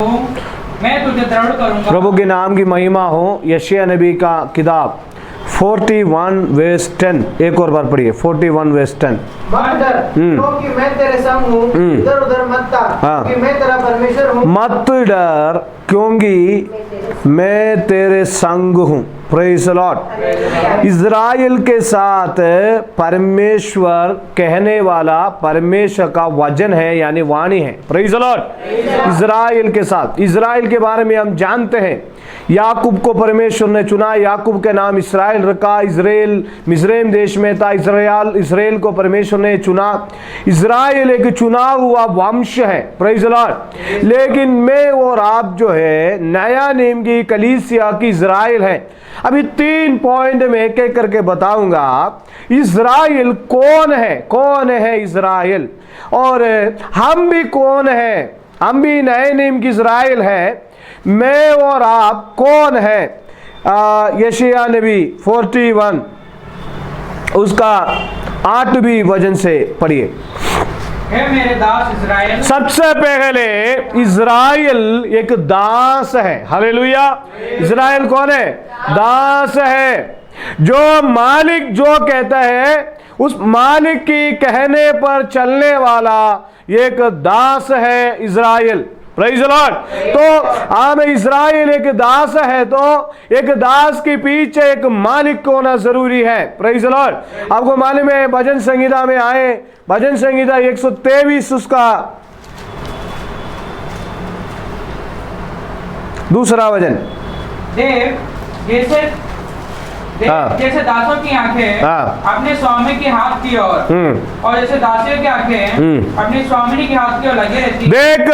मैं तुझे दृढ़ करूंगा। प्रभु के नाम की महिमा हो। यशायाह नबी का किताब 41 वर्स 10, एक और बार पढ़िए 41 वर्स 10। मत डर क्योंकि मैं तेरे संग हूँ, इधर उधर मत ताक हाँ। क्योंकि मैं तेरा परमेश्वर हूँ। मत डर क्योंकि मैं तेरे संग हूँ। Praise the Lord. इज़राइल के साथ परमेश्वर कहने वाला परमेश्वर का वचन है, यानी वाणी है। Praise the Lord. इज़राइल के साथ, इज़राइल के बारे में हम जानते हैं, याकूब को परमेश्वर ने चुना, याकूब के नाम इसराइल रखा। इज़राइल मिस्रैम देश में था, इज़राइल को परमेश्वर ने चुना। इज़राइल एक चुना हुआ वंश है। Praise the Lord. लेकिन मैं और आप जो है नया नियम की कलीसिया की इज़राइल है। अभी 3 पॉइंट में एक एक करके बताऊंगा। इज़राइल कौन है, कौन है इज़राइल, और हम भी कौन है। हम भी नए नियम की इज़राइल है। मैं और आप कौन है। यशायाह नबी 41 उसका 8वीं वचन से पढ़िए। हे मेरे दास इज़राइल। सबसे पहले इज़राइल एक दास है। हालेलुया। इज़राइल कौन है? दास है। जो मालिक जो कहता है उस मालिक की कहने पर चलने वाला एक दास है इज़राइल। Praise the Lord. तो आम इज़राइल एक दास है, तो एक दास के पीछे एक मालिक होना जरूरी है। Praise the Lord. आपको मालूम है भजन संहिता में आए, भजन संहिता 123 उसका दूसरा वचन। जैसे दासों की आंखें अपने स्वामी के हाथ की ओर और जैसे दासियों की आंखें अपनी स्वामिनी के हाथ की ओर लगी रहती है। देख,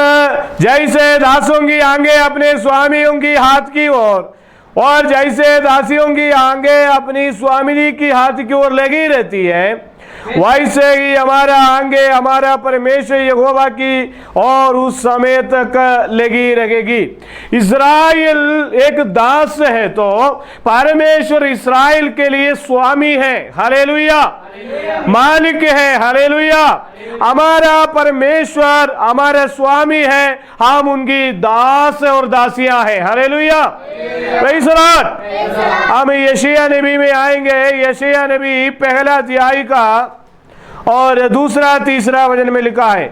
जैसे दासों की आंखें अपने स्वामियों की हाथ की ओर और जैसे दासियों की आंखें अपनी स्वामिनी की हाथ की ओर लगी रहती है, वैसे ही हमारा आंगे हमारा परमेश्वर यहोवा की और उस समय तक लगी रहेगी। इज़राइल एक दास है, तो परमेश्वर इज़राइल के लिए स्वामी है। हालेलुया। मालिक है। हालेलुया। हमारा परमेश्वर हमारा स्वामी है, हम उनकी दास और दासियां हैं। हालेलुया। Praise the Lord. हम यशायाह नबी में आएंगे। यशायाह नबी पहला अध्याय का और दूसरा तीसरा वचन में लिखा है।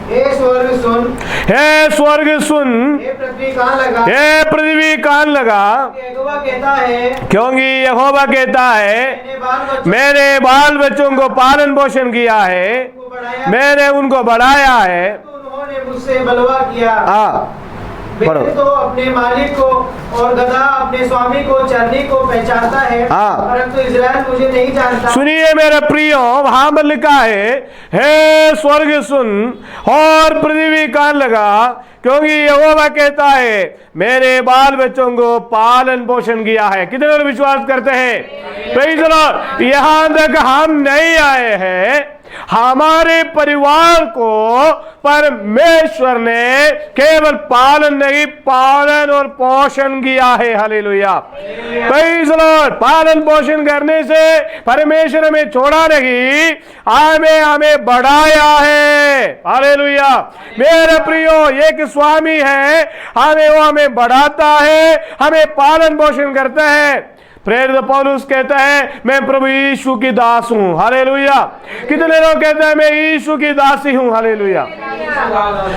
हे स्वर्ग सुन, हे स्वर्ग सुन, हे पृथ्वी कान लगा, हे पृथ्वी कान लगा, यहोवा कहता है, क्योंकि यहोवा कहता है मेरे बाल बच्चों को पालन पोषण किया है, मैंने उनको बढ़ाया है। उन्होंने मुझसे बलवा किया। पढ़ो। तो अपने मालिक को और गधा अपने स्वामी को चरनी को पहचानता है, परंतु इज़राइल मुझे नहीं जानता। सुनिए मेरे प्रियो, वहां पर लिखा है हे स्वर्ग सुन और पृथ्वी कान लगा, क्योंकि यहोवा कहता है मेरे बाल बच्चों को पालन पोषण किया है। कितने लोग विश्वास करते हैं? Praise the Lord. यहां तक हम नहीं आए हैं, हमारे परिवार को परमेश्वर ने केवल पालन नहीं, पालन और पोषण किया है। हालेलुया। Praise the Lord. पालन पोषण करने से परमेश्वर हमें छोड़ा नहीं, हमें बढ़ाया है। हालेलुया। मेरे प्रियो, एक स्वामी है, हमें बढ़ाता है, हमें पालन पोषण करता है। प्रेरित पौलुस कहता है मैं प्रभु यीशु की दास हूं। हालेलुया। कितने लोग कहते हैं मैं यीशु की दासी हूं? हालेलुया।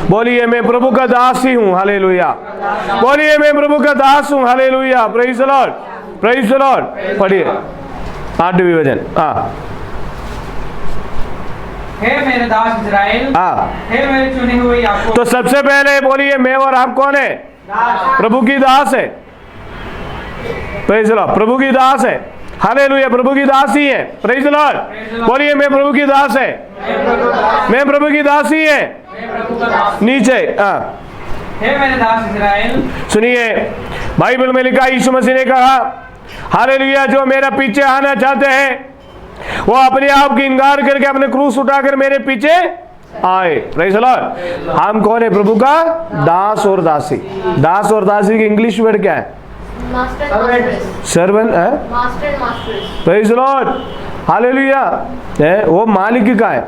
बोलिए मैं प्रभु का दासी हूं। हालेलुया। बोलिए मैं प्रभु का दास हूं। Hallelujah. Praise the Lord. Praise the Lord. पढ़िए 8वीं वचन। हे मेरे दास इज़राइल, हे मेरे चुने हुए याकूब। तो सबसे पहले बोलिए मैं और आप कौन है? प्रभु की दास है। Praise the Lord. प्रभु की दास है। हालेलुया। प्रभु की दासी है। Praise the Lord. बोलिए मैं प्रभु की दास है, मैं प्रभु की दासी है। नीचे हे मेरे दास इज़राइल। सुनिए, बाइबल में लिखा यीशु मसीह ने कहा हालेलुया, जो मेरा पीछे आना चाहते हैं वो अपने आप की इनकार करके अपने क्रूस उठाकर मेरे पीछे आए। Praise the Lord. हम कौन है? प्रभु का दास और दासी। दास और दासी की इंग्लिश वर्ड क्या है? सर्वेंट है। Praise the Lord. हालेलुया। वो मालिक का है,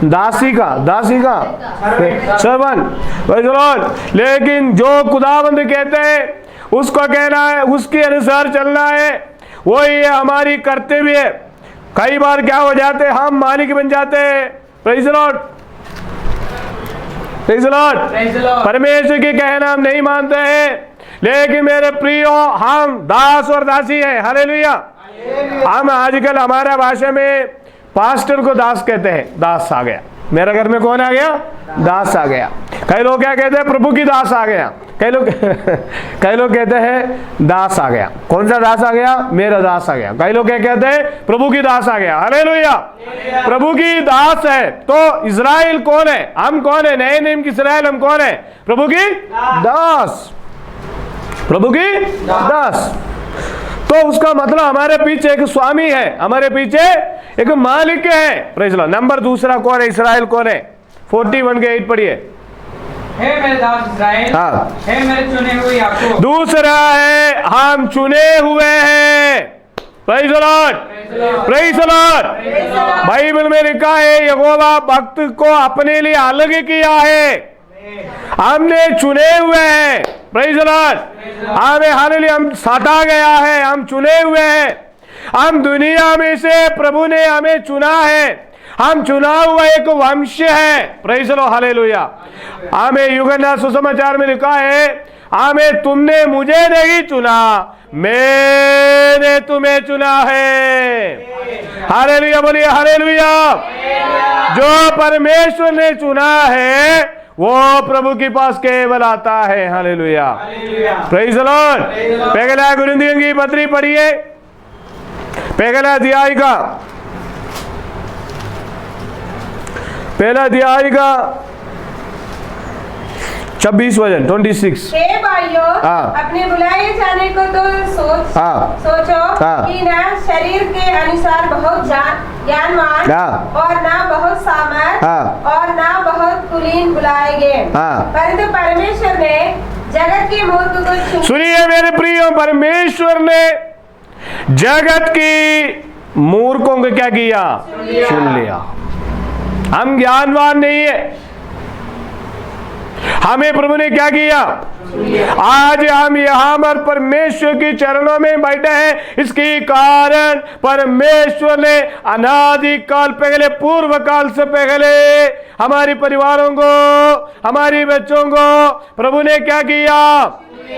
दासी का सर्वंट। लेकिन जो खुदाबंद कहते हैं उसको कहना है, उसके अनुसार चलना है, वही है हमारी कर्तव्य है। कई बार क्या हो जाते हैं, हम मालिक बन जाते हैं। Praise the Lord, praise the Lord. परमेश्वर के कहना हम नहीं मानते हैं। लेकिन मेरे प्रियो, हम दास और दासी हैं। हालेलुया। हम आजकल हमारा भाषा में पास्टर को दास कहते हैं। दास आ गया मेरे घर में, कौन आ गया? दास आ गया। कई लोग क्या कहते हैं? प्रभु की दास आ गया। कई लोग कहते हैं दास आ गया। कौन सा दास आ गया? मेरा दास आ गया। कई लोग क्या कहते हैं? प्रभु की दास आ गया। हालेलुया। प्रभु की दास है तो इज़राइल कौन है? हम कौन है? नए नियम की इज़राइल हम कौन है? प्रभु की दास, प्रभु की दास। तो उसका मतलब हमारे पीछे एक स्वामी है, हमारे पीछे एक मालिक है। Praise the Lord. नंबर दूसरा कौन है? इस्राएल कौन है? 41 के 8 पढ़िए। हे मेरे दास इस्राएल, हे मेरे चुने हुए याकूब। दूसरा है हम चुने हुए हैं। Praise the Lord, praise the Lord. Bible में लिखा है यहोवा भक्त को अपने लिए अलग किया है। हमने चुने हुए हैं। Praise the Lord. हमें हालेलुया, हम साटा गया है, हम चुने हुए हैं। हम दुनिया में से प्रभु ने हमें चुना है। हम चुना हुआ एक वंश है। Praise the Lord, hallelujah. हमें यूहन्ना सुसमाचार में लिखा है, हमें तुमने मुझे नहीं चुना, मैंने तुम्हें चुना है। हालेलुया, बोलिए हालेलुया। जो परमेश्वर ने चुना है वो प्रभु के पास केवल आता है। Hallelujah, praise the Lord. पहला कुरिन्थियों की पत्री पढ़िए, पहला अध्याय का 26 वचन 26। हे भाइयों, अपने बुलाए जाने को तो सोचो कि न शरीर के अनुसार बहुत ज्ञानवान और न बहुत सामर्थ और न बहुत कुलीन बुलाए गए, परंतु परमेश्वर ने जगत की मूर्ख को सुनिए मेरे प्रियो, परमेश्वर ने जगत की मूर्खों को क्या किया? चुन लिया। हम ज्ञानवान नहीं है, हमें प्रभु ने क्या किया? आज हम यहाँ पर परमेश्वर के चरणों में बैठे हैं। इसके कारण परमेश्वर ने अनादि काल पहले, पूर्व काल से पहले हमारे परिवारों को, हमारे बच्चों को प्रभु ने क्या किया?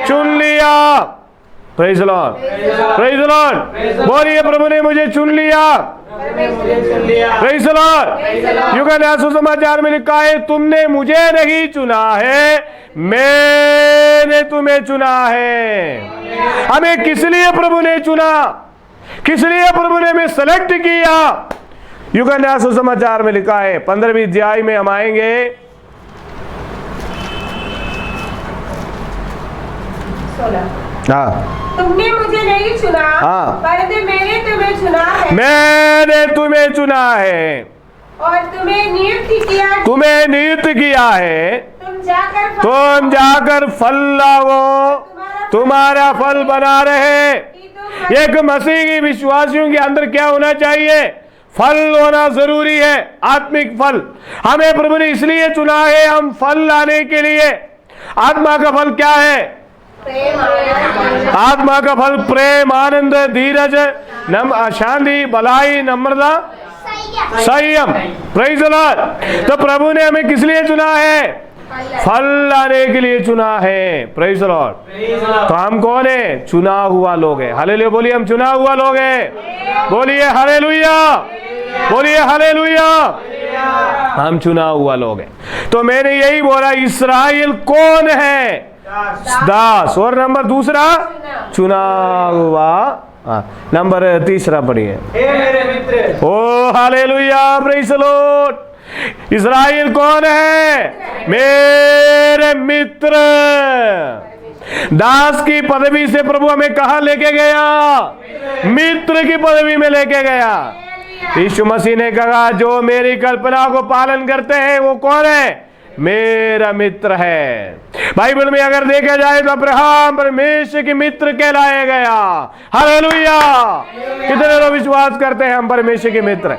चुन लिया। Praise the Lord, praise the Lord. बोलिए प्रभु ने मुझे चुन लिया। Praise the Lord. यूहन्ना सुसमाचार में लिखा है, तुमने मुझे नहीं चुना है, मैंने तुम्हें चुना है। हमें किस लिए प्रभु ने चुना? किस लिए प्रभु ने हमें सेलेक्ट किया? यूहन्ना सुसमाचार में लिखा है 15वीं अध्याय में हम आएंगे। तुमने मुझे नहीं चुना, परंतु मैंने तुम्हें चुना है। मैंने तुम्हें चुना है और तुम्हें नियुक्त किया, तुम्हें नियुक्त किया है। तुम जाकर फल लाओ, तुम्हारा फल बना रहे। एक मसीही विश्वासियों के अंदर क्या होना चाहिए? फल होना जरूरी है, आत्मिक फल। हमें प्रभु ने इसलिए चुना है हम फल लाने के लिए। आत्मा का फल क्या है? आत्मा का फल प्रेम, आनंद, धीरज, शांति, भलाई, नम्रता, संयम। Praise the Lord. तो प्रभु ने हमें किस लिए चुना है? फल लाने के लिए चुना है। Praise the Lord. तो हम कौन है? चुना हुआ लोग हैं। हालेलुया, बोलिए हम चुना हुआ लोग हैं। बोलिए हालेलुया, बोलिए हालेलुया। हम चुना हुआ लोग हैं। तो मैंने यही बोला, इस्राएल कौन है? दास। और नंबर दूसरा चुना हुआ। नंबर तीसरा पढ़िए। मेरे मित्र। ओ हालेलुया, प्रेज़ द लॉर्ड। इस्राएल कौन है? मेरे मित्र। दास की पदवी से प्रभु हमें कहां लेके गया? मित्र की पदवी में लेके गया। यीशु मसीह ने कहा, जो मेरी कल्पना को पालन करते हैं वो कौन है? मेरा मित्र है। बाइबल में अगर देखा जाए तो अब्राहम परमेश्वर के मित्र कहलाया गया। हालेलुया। कितने लोग विश्वास करते हैं हम परमेश्वर के मित्र?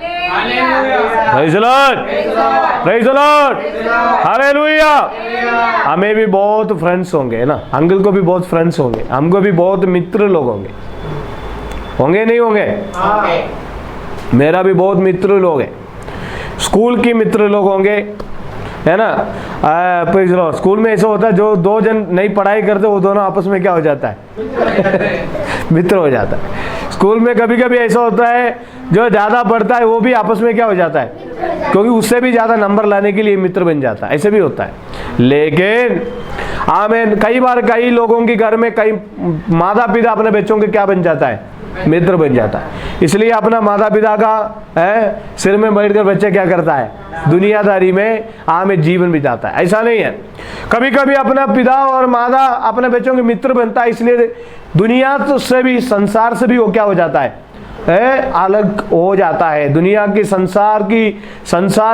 Praise the Lord, praise the Lord, hallelujah. हमें भी बहुत फ्रेंड्स होंगे ना, अंकल को भी बहुत फ्रेंड्स होंगे, हमको भी बहुत मित्र लोग होंगे, होंगे नहीं होंगे? मेरा भी बहुत मित्र लोग हैं, स्कूल के मित्र लोग होंगे, है ना। स्कूल में ऐसा होता है जो दो जन नई पढ़ाई करते वो दोनों आपस में क्या हो जाता है? मित्र हो जाता है। स्कूल में कभी कभी ऐसा होता है जो ज़्यादा पढ़ता है वो भी आपस में क्या हो जाता है, क्योंकि उससे भी ज़्यादा नंबर लाने के लिए मित्र बन जाता है, ऐसे भी होता है। लेकिन आमीन, कई बार कई लोगों के घर में कई माता पिता अपने बच्चों के क्या बन जाता है? मित्र बन जाता है। इसलिए अपना माता पिता का सिर में बैठकर बच्चा क्या करता है? दुनियादारी में आमिर जीवन बिताता है। ऐसा नहीं है, कभी कभी अपना पिता और माता अपने बच्चों के मित्र बनता है, इसलिए दुनिया तो से भी संसार से भी वो क्या हो जाता है? अलग हो जाता है। दुनिया की संसार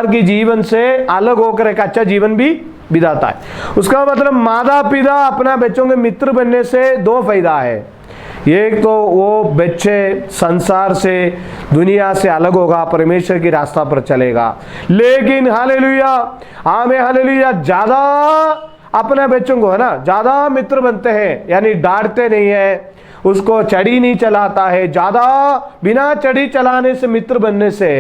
की जीवन से अलग होकर एक अच्छा जीवन भी बिताता है। उसका मतलब माता पिता अपना बच्चों के मित्र बनने से दो फायदा है। एक तो वो बच्चे संसार से दुनिया से अलग होगा, परमेश्वर की रास्ता पर चलेगा। लेकिन हालेलुया, आमीन हालेलुया, ज़्यादा अपने बच्चों को है ना ज़्यादा मित्र बनते हैं, यानी डांटते नहीं है, उसको चढ़ी नहीं चलाता है, ज़्यादा बिना चढ़ी चलाने से मित्र बनने से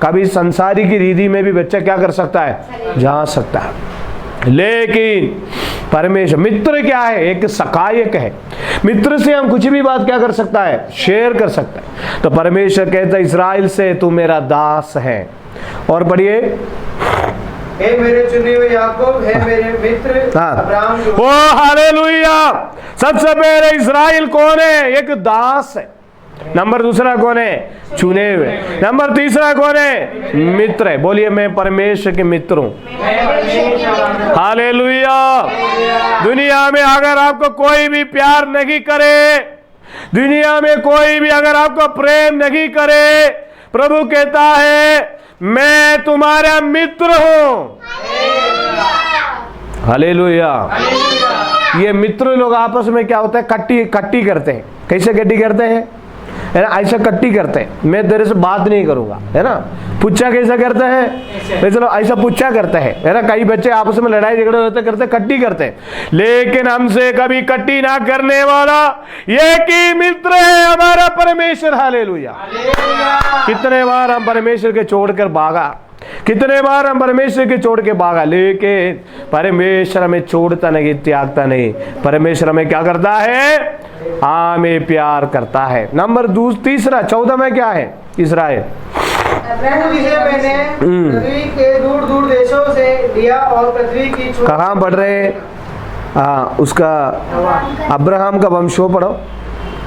कभी संसारी की रीति में भी बच्चा क्या कर सकता है? जा सकता है। लेकिन परमेश्वर मित्र क्या है? एक सहायक है। मित्र से हम कुछ भी बात क्या कर सकता है? शेयर कर सकता है। तो परमेश्वर कहता है इस्राएल से तू मेरा दास है। और पढ़िए, हे मेरे चुने हुए याकूब, हे मेरे मित्र अब्राहम। ओ हालेलुया। सबसे पहले इस्राएल कौन है? एक दास है। नंबर दूसरा कौन है? चुने हुए। नंबर तीसरा कौन है? मित्र है। बोलिए मैं परमेश्वर के मित्र हूं। हालेलुया। दुनिया में अगर आपको कोई भी प्यार नहीं करे, दुनिया में कोई भी अगर आपको प्रेम नहीं करे, प्रभु कहता है मैं तुम्हारा मित्र हूं। हालेलुया। ये मित्र लोग आपस में क्या होता है? कट्टी करते हैं। कैसे कट्टी करते हैं? है ना, ऐसा कट्टी करते हैं, मैं तेरे से बात नहीं करूंगा, है ना। पुच्छा कैसा करते हैं? चलो ऐसा पुच्छा करते हैं, है ना। कई बच्चे आपस में लड़ाई झगड़े होते करते कट्टी करते हैं, लेकिन हमसे कभी कट्टी ना करने वाला एक ही मित्र है, हमारा परमेश्वर। हालेलुया। कितने बार हम परमेश्वर के छोड़कर भागा, कितने बार हम परमेश्वर के छोड़ के भागा, लेकिन परमेश्वर हमें छोड़ता नहीं, त्यागता नहीं। परमेश्वर हमें क्या करता है? हमें प्यार करता है। नंबर तीसरा 14 में क्या है? इस्राएल जिसे मैंने पृथ्वी के दूर दूर देशों से लिया और पृथ्वी की कहाँ पढ़ रहे हैं? उसका अब्राहम का वंशो पढ़ो।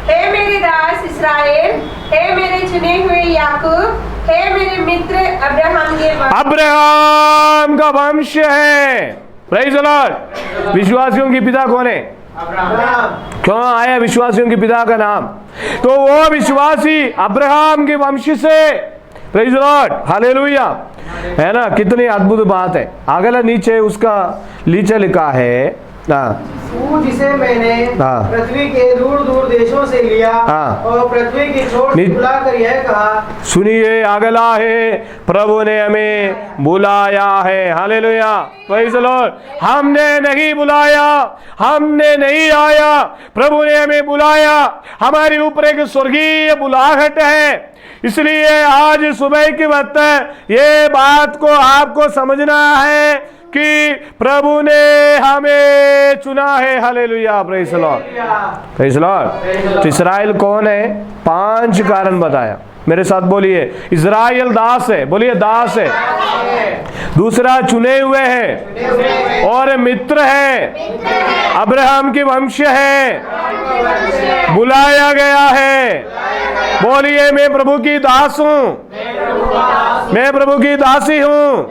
हे मेरे दास इस्राएल, हे मेरे चुने हुए याकूब, हे मेरे मित्र अब्राहम के वंश। अब्राहम का वंश है। Praise the Lord. विश्वासियों की पिता कौन है? क्यों आया विश्वासियों के पिता का नाम? तो वो विश्वासी अब्राहम के वंश से। प्रेज़ द लॉर्ड, हालेलुया, है ना। कितनी अद्भुत बात है। अगला नीचे उसका नीचे लिखा है जिसे मैंने पृथ्वी के दूर दूर देशों से लिया और पृथ्वी की छोर बुलाकर यह कहा। सुनिए, अगला है प्रभु ने हमें बुलाया है। Hallelujah, praise the Lord. हमने नहीं बुलाया, हमने नहीं आया, प्रभु ने हमें बुलाया। हमारे ऊपर एक स्वर्गीय बुलाहट है। इसलिए आज सुबह के वक्त ये बात को आपको समझना है कि प्रभु ने हमें चुना है। Hallelujah, praise the Lord, praise the Lord. तो इस्राएल कौन है? 5 कारण बताया। मेरे साथ बोलिए, इस्राएल दास है। बोलिए दास है। दूसरा चुने हुए है और मित्र है, अब्राहम के वंश है, बुलाया गया है। बोलिए मैं प्रभु की दास हूँ, मैं प्रभु की दासी हूँ,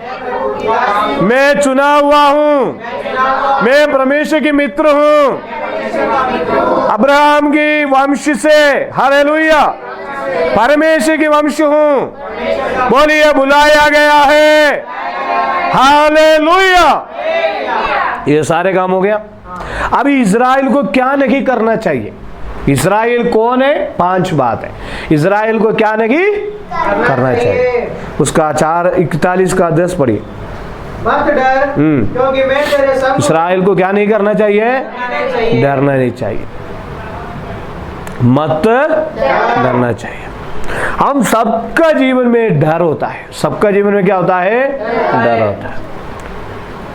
मैं चुना हुआ हूँ, मैं परमेश्वर की मित्र हूँ, अब्राहम की वंश से। हालेलुया, परमेश्वर की वंश हूँ। बोलिए बुलाया गया है, हालेलुया। ये सारे काम हो गया। अभी इज़राइल को क्या नहीं करना चाहिए? इज़राइल कौन है? 5 बात है। इज़राइल को क्या नहीं करना चाहिए? उसका 4:41 का 10 पढ़िए। मत डर, क्योंकि मैं तेरे संग। इज़राइल को क्या नहीं करना चाहिए? डरना नहीं चाहिए। मत डरना चाहिए। हम सबका जीवन में डर होता है। सबका जीवन में क्या होता है? डर होता है।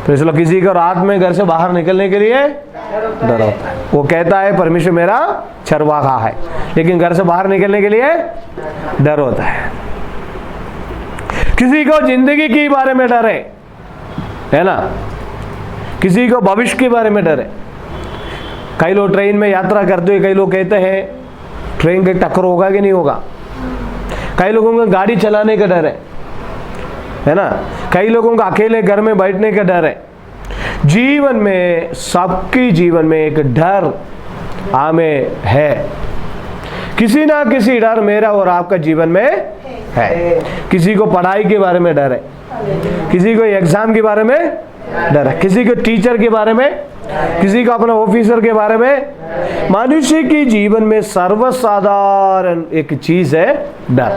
तो इसलिए किसी को रात में घर से बाहर निकलने के लिए डर होता है। वो कहता है परमेश्वर मेरा चरवाहा है, लेकिन घर से बाहर निकलने के लिए डर होता है। किसी को जिंदगी के बारे में डर है ना? किसी को भविष्य के बारे में डर है। कई लोग ट्रेन में यात्रा करते हुए कई लोग कहते हैं ट्रेन के टक्कर होगा कि नहीं होगा। कई लोगों को गाड़ी चलाने का डर है ना? कई लोगों का अकेले घर में बैठने का डर है। जीवन में, सबके जीवन में एक डर हमें है। किसी ना किसी डर मेरा और आपका जीवन में है। किसी को पढ़ाई के बारे में डर है, किसी को एग्जाम के बारे में डर है, किसी को टीचर के बारे में, किसी को अपना ऑफिसर के बारे में। मनुष्य के जीवन में सर्वसाधारण एक चीज है डर,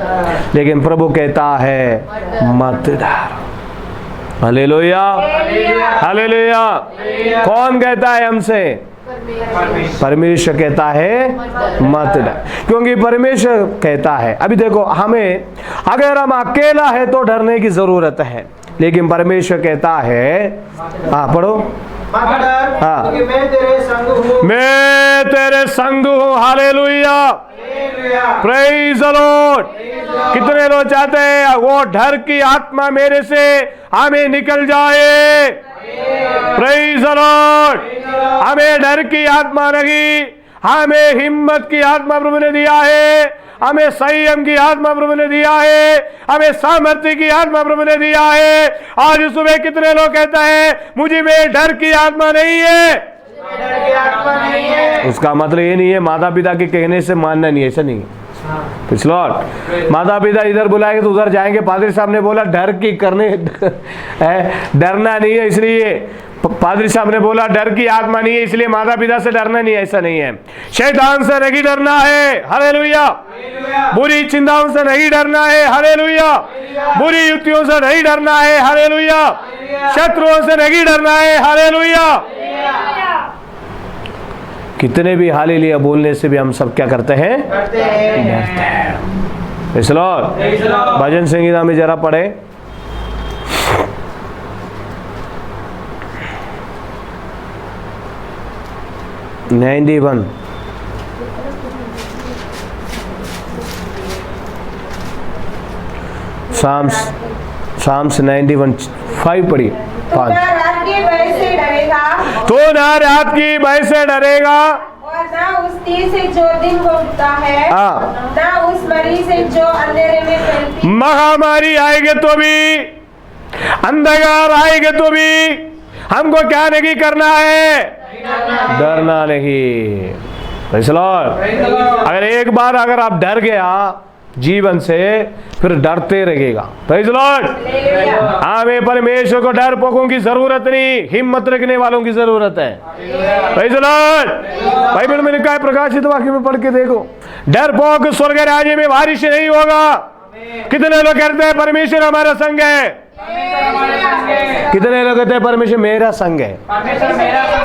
लेकिन प्रभु कहता है मत डर। Hallelujah, hallelujah. कौन कहता है हमसे? परमेश्वर कहता है मत डर, क्योंकि परमेश्वर कहता है। अभी देखो, हमें अगर हम अकेला है तो डरने की जरूरत है, लेकिन परमेश्वर कहता है, पढ़ो, हाँ, मैं तेरे संग हूँ। मैं तेरे संग हूँ। Hallelujah, praise the Lord. कितने लोग चाहते हैं वो डर की आत्मा मेरे से हमें निकल जाए? Praise the Lord. हमें डर की आत्मा नहीं, हमें हिम्मत की आत्मा प्रभु ने दिया है, हमें संयम की आत्मा प्रभु ने दिया है, हमें सामर्थ्य की आत्मा प्रभु ने दिया है। आज सुबह कितने लोग कहते हैं मुझे में डर की आत्मा नहीं है? डर की आत्मा नहीं है। उसका मतलब ये नहीं है माता पिता के कहने से मानना नहीं है, ऐसा नहीं है। पिछलौट माता पिता इधर बुलाएंगे तो उधर जाएंगे। पादरी साहब ने बोला डर की करने डरना नहीं है, इसलिए पादरी साहब ने बोला डर की आत्मा नहीं है, इसलिए माता पिता से डरना नहीं है, ऐसा नहीं है। शैतान से नहीं डरना है। हालेलुया। बुरी चिंताओं से नहीं डरना है। हालेलुया। बुरी युक्तियों से नहीं डरना है। हालेलुया। शत्रुओं से नहीं डरना है। हालेलुया। कितने भी हालेलुया बोलने से भी हम सब क्या करते हैं? डरते हैं। इसलिए भजन संगीता में जरा पढ़े। साम्स 91:5 पढ़िए। 5 तो ना रात की भय से डरेगा, और ना उस तीर से जो दिन को उठता है, ना उस मरी से जो अंधेरे में फैलती। महामारी आएगी तो भी, अंधकार आएगी तो भी हमको क्या नहीं करना है? डरना नहीं। अगर एक बार अगर आप डर गया जीवन से, फिर डरते रहेगा। Praise Lord. हमें परमेश्वर को डर पोकों की जरूरत नहीं, हिम्मत रखने वालों की जरूरत है। Praise Lord. बाइबल में लिखा है, प्रकाशित वाक्य में पढ़ के देखो, डर पोक स्वर्ग राज्य में बारिश नहीं होगा। कितने लोग कहते हैं परमेश्वर हमारा संग है? कितने लोग कहते हैं परमेश्वर मेरा संग है?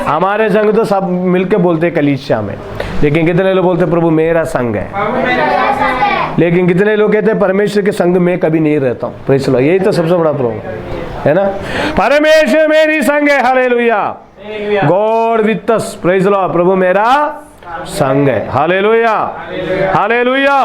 हमारे संग तो सब मिलके बोलते हैं कलीसिया में, लेकिन कितने लोग बोलते हैं प्रभु मेरा संग है? लेकिन कितने लोग कहते हैं परमेश्वर के संग में कभी नहीं रहता हूँ। Praise the Lord. यही तो सबसे बड़ा प्रॉब्लम है ना। परमेश्वर मेरी संग है। Hallelujah. God with us. Praise the Lord. प्रभु मेरा संग है। Hallelujah, hallelujah.